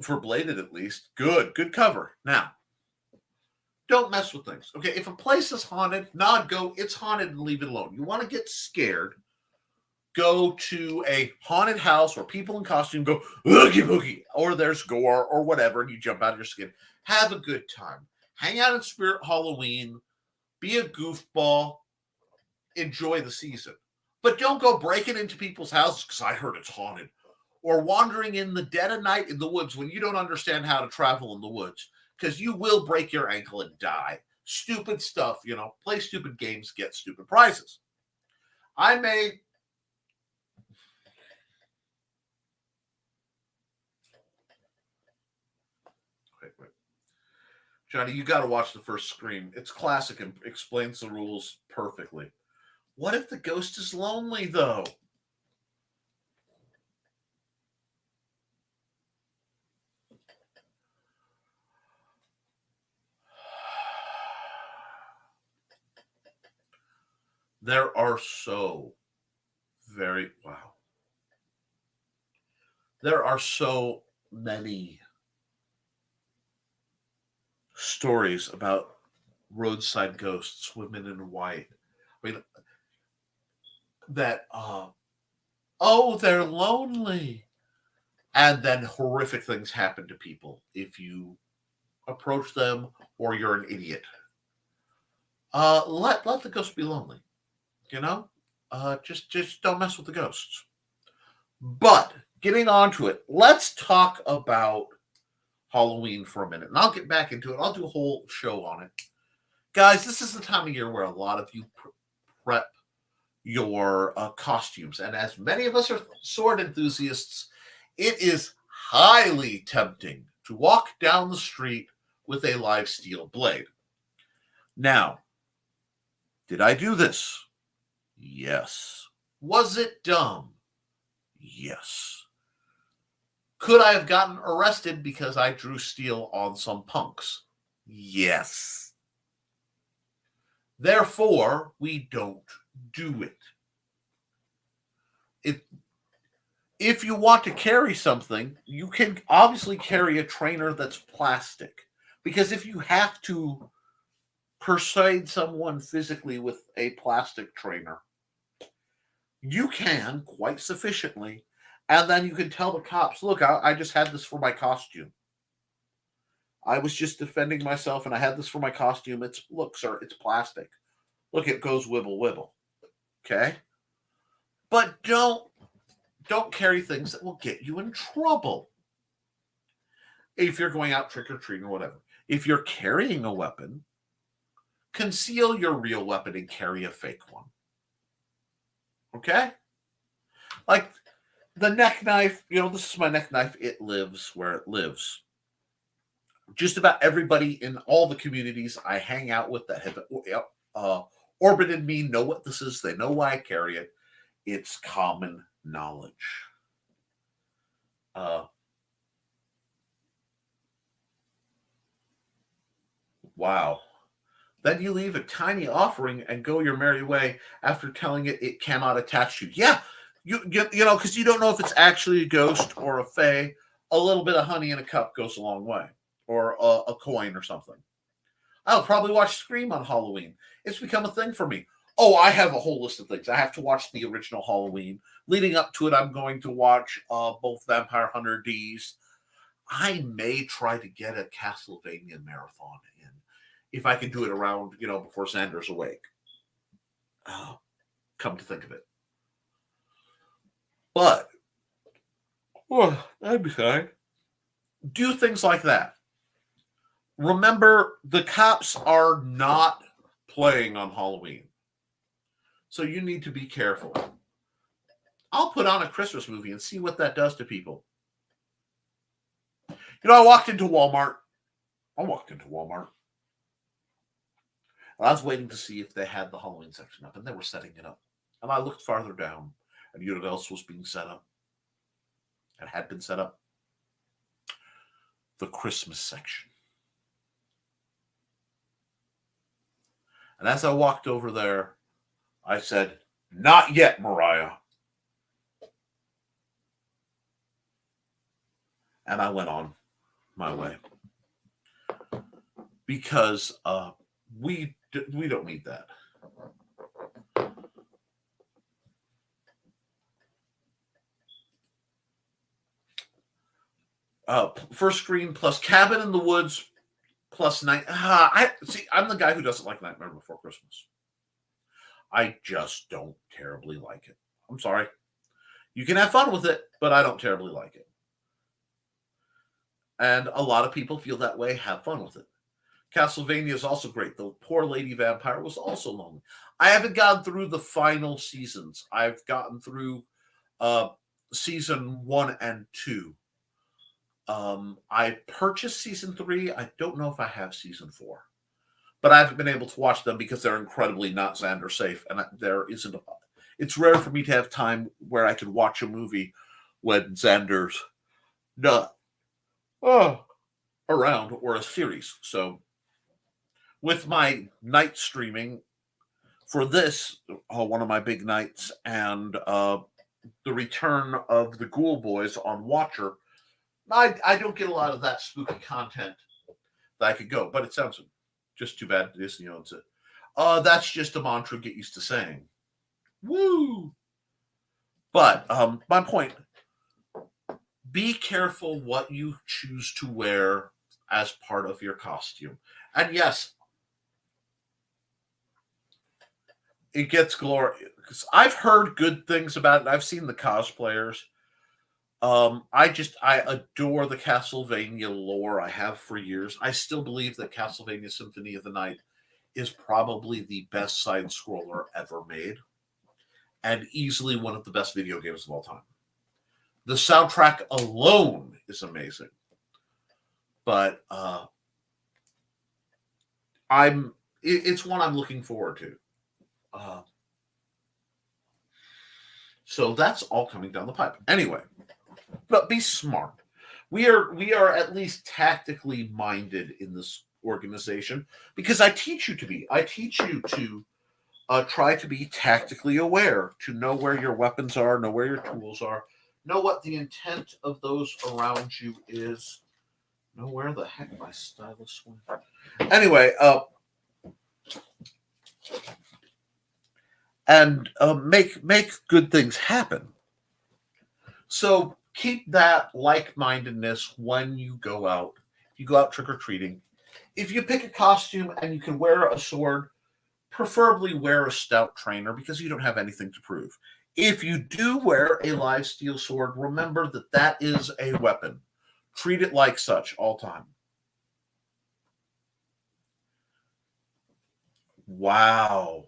For Bladed, at least. Good cover. Now, don't mess with things. Okay, if a place is haunted, go, it's haunted and leave it alone. You want to get scared, go to a haunted house where people in costume go oogie boogie, or there's gore or whatever, and you jump out of your skin. Have a good time. Hang out in Spirit Halloween. Be a goofball. Enjoy the season. But don't go breaking into people's houses because I heard it's haunted. Or wandering in the dead of night in the woods when you don't understand how to travel in the woods, because you will break your ankle and die. Stupid stuff, play stupid games, get stupid prizes. I may... Wait. Johnny, you got to watch the first Scream. It's classic and explains the rules perfectly. What if the ghost is lonely, though? There are so There are so many stories about roadside ghosts, women in white. I mean, that, they're lonely. And then horrific things happen to people if you approach them or you're an idiot. Let the ghost be lonely. Just don't mess with the ghosts. But getting on to it, let's talk about Halloween for a minute. And I'll get back into it. I'll do a whole show on it. Guys, this is the time of year where a lot of you prep your costumes. And as many of us are sword enthusiasts, it is highly tempting to walk down the street with a live steel blade. Now, did I do this? Yes. Was it dumb? Yes. Could I have gotten arrested because I drew steel on some punks? Yes. Therefore, we don't do it. If you want to carry something, you can obviously carry a trainer that's plastic. Because if you have to persuade someone physically with a plastic trainer, you can quite sufficiently. And then you can tell the cops, look, I just had this for my costume. I was just defending myself and I had this for my costume. Look, sir, it's plastic. Look, it goes wibble wibble. Okay? But don't carry things that will get you in trouble. If you're going out trick-or-treating or whatever. If you're carrying a weapon, conceal your real weapon and carry a fake one. Okay? Like the neck knife, this is my neck knife. It lives where it lives. Just about everybody in all the communities I hang out with that have orbited me know what this is. They know why I carry it. It's common knowledge. Wow. Then you leave a tiny offering and go your merry way after telling it cannot attach you. Yeah, because you don't know if it's actually a ghost or a fae. A little bit of honey in a cup goes a long way, or a coin or something. I'll probably watch Scream on Halloween. It's become a thing for me. Oh, I have a whole list of things. I have to watch the original Halloween. Leading up to it, I'm going to watch both Vampire Hunter D's. I may try to get a Castlevania marathon in. If I can do it around, before Xander's awake. Come to think of it. But, that'd be fine. Do things like that. Remember, the cops are not playing on Halloween. So you need to be careful. I'll put on a Christmas movie and see what that does to people. I walked into Walmart. And I was waiting to see if they had the Halloween section up, and they were setting it up. And I looked farther down, and you know what else was being set up? It had been set up. The Christmas section. And as I walked over there, I said, "Not yet, Mariah." And I went on my way. Because we don't need that. First Screen plus Cabin in the Woods plus night. I see. I'm the guy who doesn't like Nightmare Before Christmas. I just don't terribly like it. I'm sorry. You can have fun with it, but I don't terribly like it. And a lot of people feel that way. Have fun with it. Castlevania is also great. The Poor Lady Vampire was also lonely. I haven't gotten through the final seasons. I've gotten through season 1 and 2. I purchased season 3. I don't know if I have season 4, but I haven't been able to watch them because they're incredibly not Xander safe, and there isn't. It's rare for me to have time where I can watch a movie when Xander's not around, or a series. So, with my night streaming for this, one of my big nights, and the return of the Ghoul Boys on Watcher, I don't get a lot of that spooky content that I could go, but it sounds just too bad Disney owns it. That's just a mantra get used to saying. Woo! But my point, be careful what you choose to wear as part of your costume. And yes, it gets glory. I've heard good things about it. I've seen the cosplayers. I adore the Castlevania lore. I have for years. I still believe that Castlevania Symphony of the Night is probably the best side scroller ever made, and easily one of the best video games of all time. The soundtrack alone is amazing, but it's one I'm looking forward to. So that's all coming down the pipe. Anyway, but be smart. We are at least tactically minded in this organization because I teach you to be. I teach you to try to be tactically aware, to know where your weapons are, know where your tools are, know what the intent of those around you is, know where the heck my stylus went. Anyway, and make good things happen. So keep that like-mindedness when you go out. If you go out trick-or-treating, if you pick a costume and you can wear a sword, preferably wear a stout trainer because you don't have anything to prove. If you do wear a live steel sword, remember that that is a weapon. Treat it like such all time. Wow.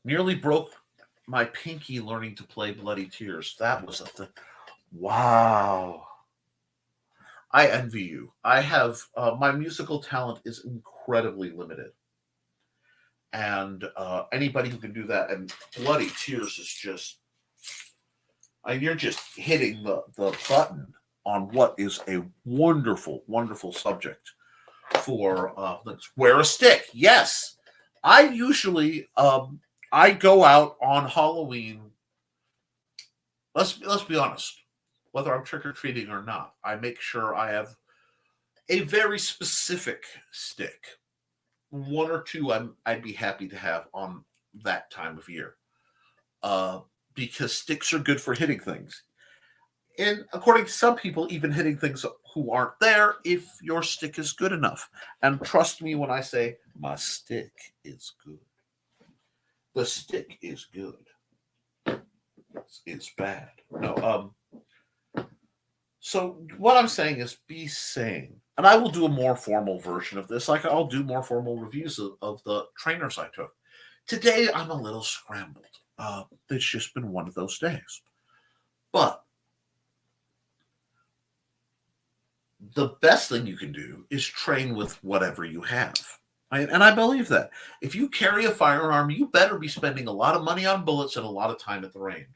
Nearly broke my pinky learning to play Bloody Tears. That was a thing. Wow. I envy you. I have, my musical talent is incredibly limited. And anybody who can do that, and Bloody Tears is just, you're just hitting the button on what is a wonderful, wonderful subject for, let's wear a stick. Yes. I usually, I go out on Halloween. Let's be honest. Whether I'm trick-or-treating or not, I make sure I have a very specific stick. One or two I'd be happy to have on that time of year. Because sticks are good for hitting things. And according to some people, even hitting things who aren't there if your stick is good enough. And trust me when I say my stick is good. The stick is good. It's bad. No, so what I'm saying is be sane. And I will do a more formal version of this. Like I'll do more formal reviews of the trainers I took. Today, I'm a little scrambled. It's just been one of those days. But the best thing you can do is train with whatever you have. And I believe that. If you carry a firearm, you better be spending a lot of money on bullets and a lot of time at the range.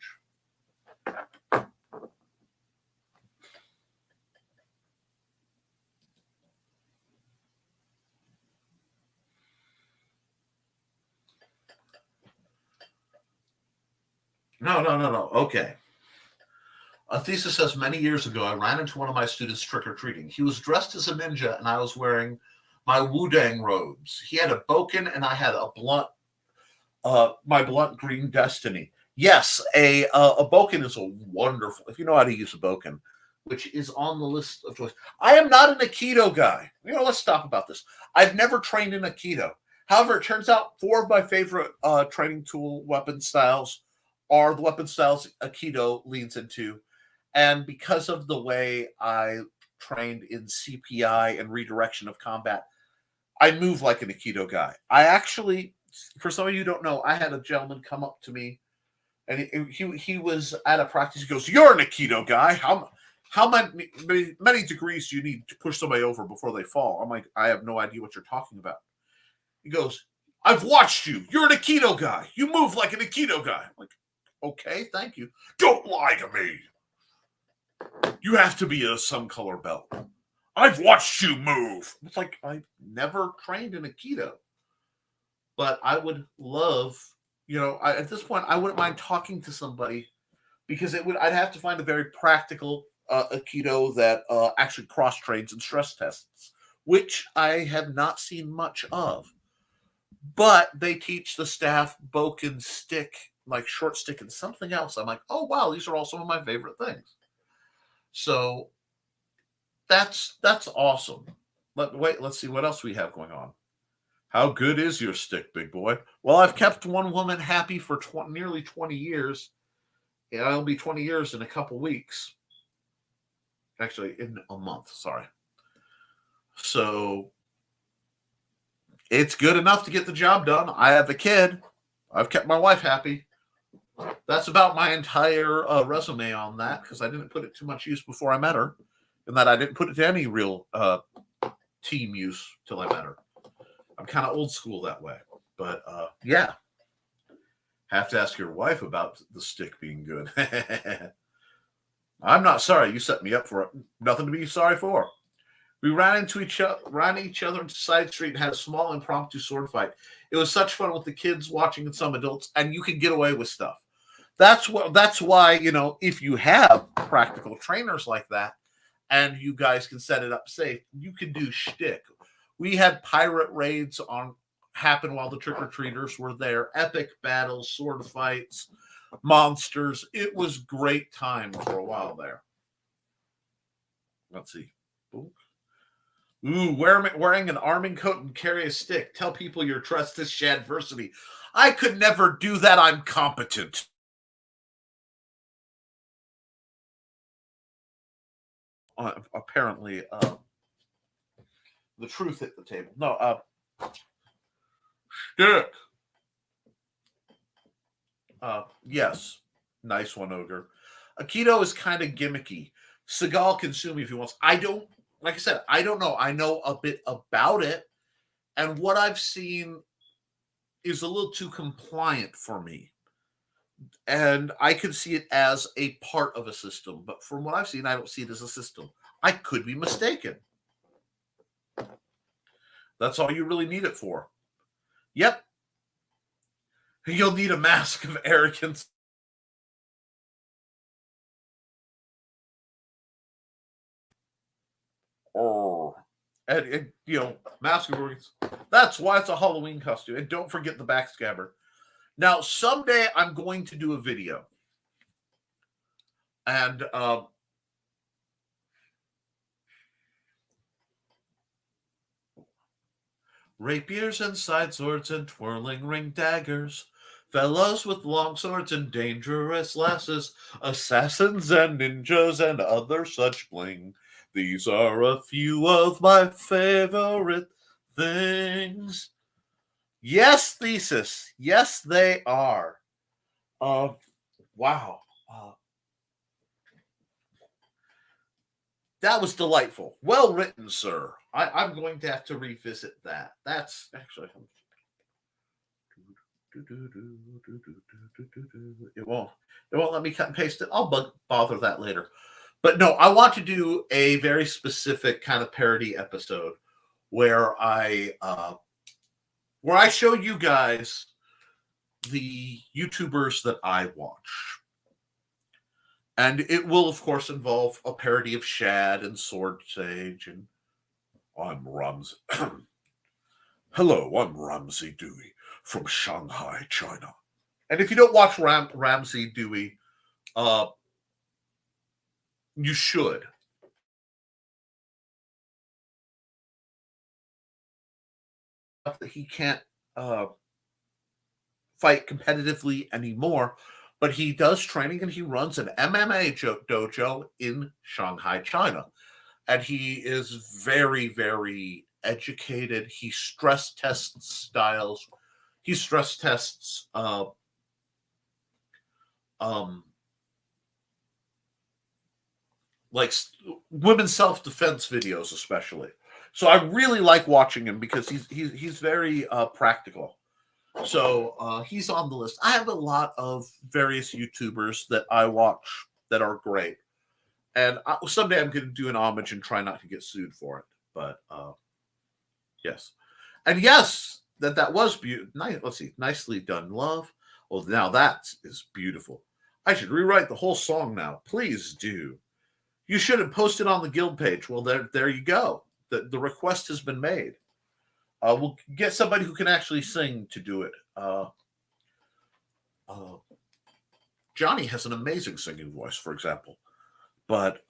No. Okay. A thesis says many years ago, I ran into one of my students trick-or-treating. He was dressed as a ninja, and I was wearing my Wu-Dang robes. He had a boken, and I had a blunt, my blunt green destiny. Yes, a boken is a wonderful, if you know how to use a boken, which is on the list of choice. I am not an Aikido guy. Let's stop about this. I've never trained in Aikido. However, it turns out 4 of my favorite training tool weapon styles are the weapon styles Aikido leans into. And because of the way I trained in CPI and redirection of combat, I move like an Aikido guy. I actually, for some of you who don't know, I had a gentleman come up to me, and he was at a practice. He goes, "You're an Aikido guy. How many degrees do you need to push somebody over before they fall?" I'm like, "I have no idea what you're talking about." He goes, "I've watched you. You're an Aikido guy. You move like an Aikido guy." I'm like, "Okay, thank you." "Don't lie to me. You have to be a some color belt. I've watched you move." It's like, I never trained in Aikido. But I would love, at this point, I wouldn't mind talking to somebody, because I'd have to find a very practical Aikido that actually cross trains and stress tests, which I have not seen much of. But they teach the staff boken stick, like short stick and something else. I'm like, oh wow, these are all some of my favorite things. So that's awesome. Let's see what else we have going on. How good is your stick, big boy? Well, I've kept one woman happy for nearly 20 years. Yeah, it'll be 20 years in a couple weeks. Actually, in a month, sorry. So it's good enough to get the job done. I have a kid. I've kept my wife happy. That's about my entire resume on that, because I didn't put it to much use before I met her, and that I didn't put it to any real team use till I met her. I'm kind of old school that way. But yeah. Have to ask your wife about the stick being good. I'm not sorry. You set me up for it. Nothing to be sorry for. We ran each other into side street and had a small impromptu sword fight. It was such fun with the kids watching and some adults, and you could get away with stuff. That's why, if you have practical trainers like that and you guys can set it up safe, you can do shtick. We had pirate raids happen while the trick-or-treaters were there. Epic battles, sword fights, monsters. It was great time for a while there. Let's see. Ooh, wearing an arming coat and carry a stick. Tell people your trust is adversity. I could never do that. I'm competent. Apparently, the truth hit the table. No, stick. Yes. Nice one, Ogre. Aikido is kind of gimmicky. Seagal can sue me if he wants. Like I said, I don't know. I know a bit about it, and what I've seen is a little too compliant for me. And I could see it as a part of a system, but from what I've seen, I don't see it as a system. I could be mistaken. That's all you really need it for. Yep. You'll need a mask of arrogance. And mask of arrogance. That's why it's a Halloween costume. And don't forget the backstabber. Now, someday I'm going to do a video. And rapiers and side swords and twirling ring daggers, fellows with long swords and dangerous lasses, assassins and ninjas and other such bling. These are a few of my favorite things. Yes, Thesis. Yes, they are. Wow. That was delightful. Well written, sir. I'm going to have to revisit that. That's actually... It won't let me cut and paste it. I'll bother that later. But no, I want to do a very specific kind of parody episode where I show you guys the YouTubers that I watch. And it will, of course, involve a parody of Shad and Sword Sage. And I'm Ramsey. Hello, I'm Ramsey Dewey from Shanghai, China. And if you don't watch Ramsey Dewey, you should. that he can't fight competitively anymore, but he does training and he runs an MMA dojo in Shanghai, China. And he is very, very educated. He stress tests styles. He stress tests like women's self-defense videos, especially. So I really like watching him because he's very practical. So he's on the list. I have a lot of various YouTubers that I watch that are great, and someday I'm going to do an homage and try not to get sued for it. But yes, and yes, that was beautiful. Let's see, nicely done, love. Well, now that is beautiful. I should rewrite the whole song now. Please do. You should have posted on the guild page. Well, there you go. The request has been made. We'll get somebody who can actually sing to do it. Johnny has an amazing singing voice, for example. But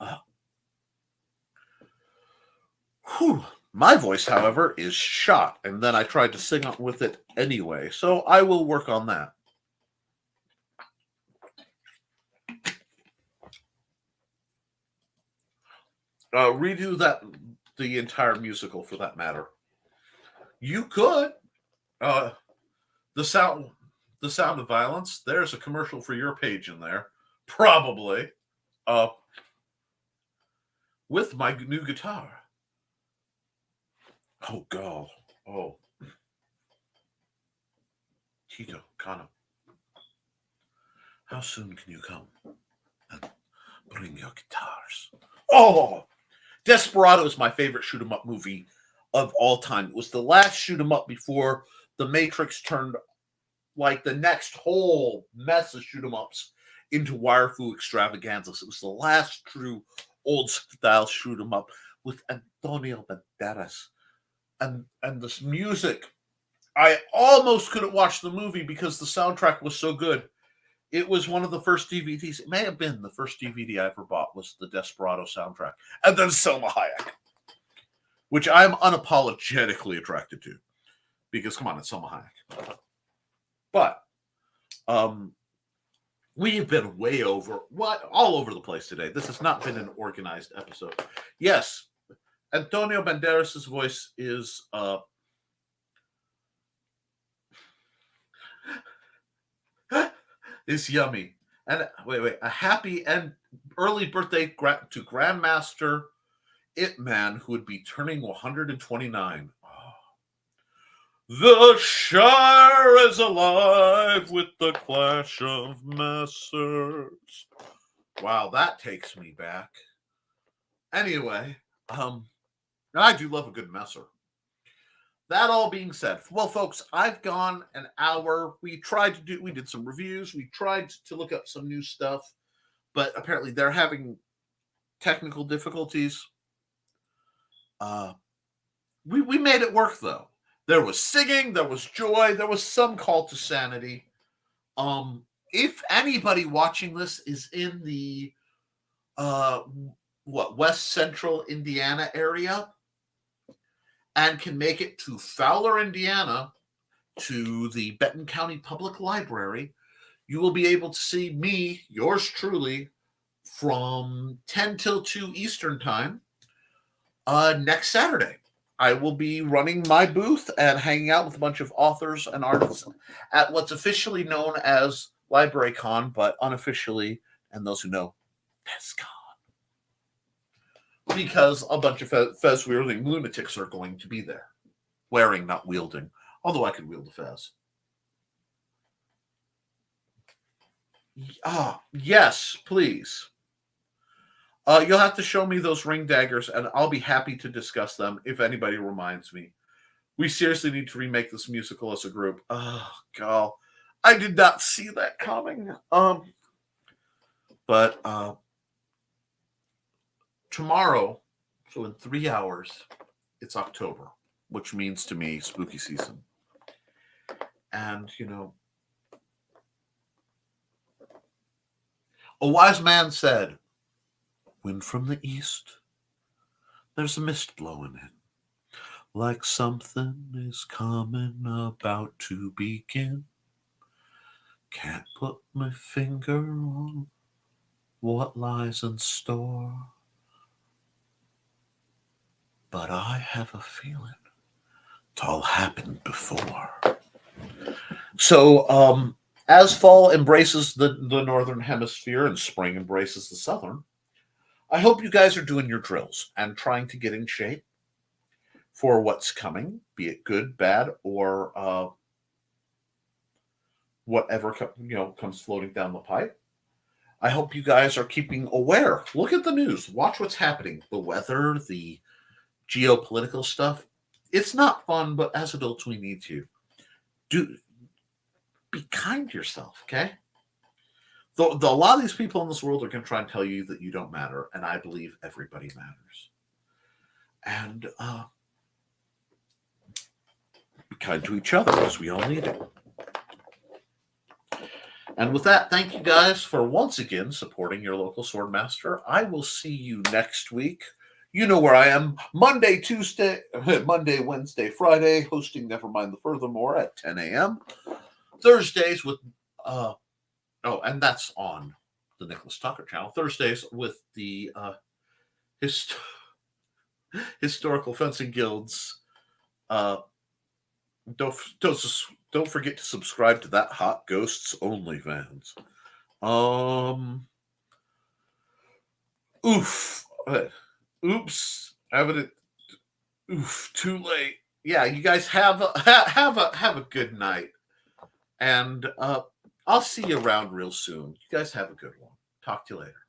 my voice, however, is shot. And then I tried to sing with it anyway. So I will work on that. Redo the entire musical, for that matter. You could. The sound of violence. There's a commercial for your page in there, probably. With my new guitar. Oh God. Oh. Tito, Kana. How soon can you come and bring your guitars? Oh, Desperado is my favorite shoot 'em up movie of all time. It was the last shoot 'em up before The Matrix turned like the next whole mess of shoot 'em ups into wire fu extravaganzas. It was the last true old style shoot 'em up with Antonio Banderas. And this music, I almost couldn't watch the movie because the soundtrack was so good. It was one of the first DVDs. It may have been the first DVD I ever bought was the Desperado soundtrack. And then Selma Hayek, which I'm unapologetically attracted to. Because, come on, it's Selma Hayek. But we've been way over, all over the place today. This has not been an organized episode. Yes, Antonio Banderas' voice is yummy. And wait, a happy and early birthday to Grandmaster Ip Man, who would be turning 129. The Shire is alive with the clash of messers. Wow, that takes me back. Anyway, I do love a good messer. That all being said, well, folks, I've gone an hour. We did some reviews. We tried to look up some new stuff, but apparently they're having technical difficulties. We made it work, though. There was singing, there was joy, there was some call to sanity. If anybody watching this is in the West Central Indiana area and can make it to Fowler, Indiana, to the Benton County Public Library, you will be able to see me, yours truly, from 10 till 2 Eastern Time next Saturday. I will be running my booth and hanging out with a bunch of authors and artists at what's officially known as LibraryCon, but unofficially, and those who know, FezCon. Because a bunch of fez-wielding lunatics are going to be there. Wearing, not wielding. Although I could wield a fez. Yes, please. You'll have to show me those ring daggers, and I'll be happy to discuss them if anybody reminds me. We seriously need to remake this musical as a group. Oh, God. I did not see that coming. But tomorrow, so in 3 hours, it's October, which means to me spooky season. And, a wise man said, "Wind from the east, there's a mist blowing in. like something is coming about to begin. Can't put my finger on what lies in store, but I have a feeling it's all happened before. So, as fall embraces the northern hemisphere and spring embraces the southern, I hope you guys are doing your drills and trying to get in shape for what's coming, be it good, bad, or whatever comes floating down the pipe. I hope you guys are keeping aware. Look at the news. Watch what's happening. The weather, the geopolitical stuff. It's not fun, but as adults, we need to be kind to yourself. Okay. A lot of these people in this world are going to try and tell you that you don't matter, and I believe everybody matters. And be kind to each other because we all need it. And with that, thank you guys for once again supporting your local Swordmaster. I will see you next week. You know where I am. Monday, Wednesday, Friday, hosting Nevermind the Furthermore at 10 a.m. Thursdays with, and that's on the Nicholas Tucker channel. Thursdays with the Historical Fencing Guild's. Don't forget to subscribe to that Hot Ghosts OnlyFans. Oops. Too late. Yeah, you guys have a good night, and I'll see you around real soon. You guys have a good one. Talk to you later.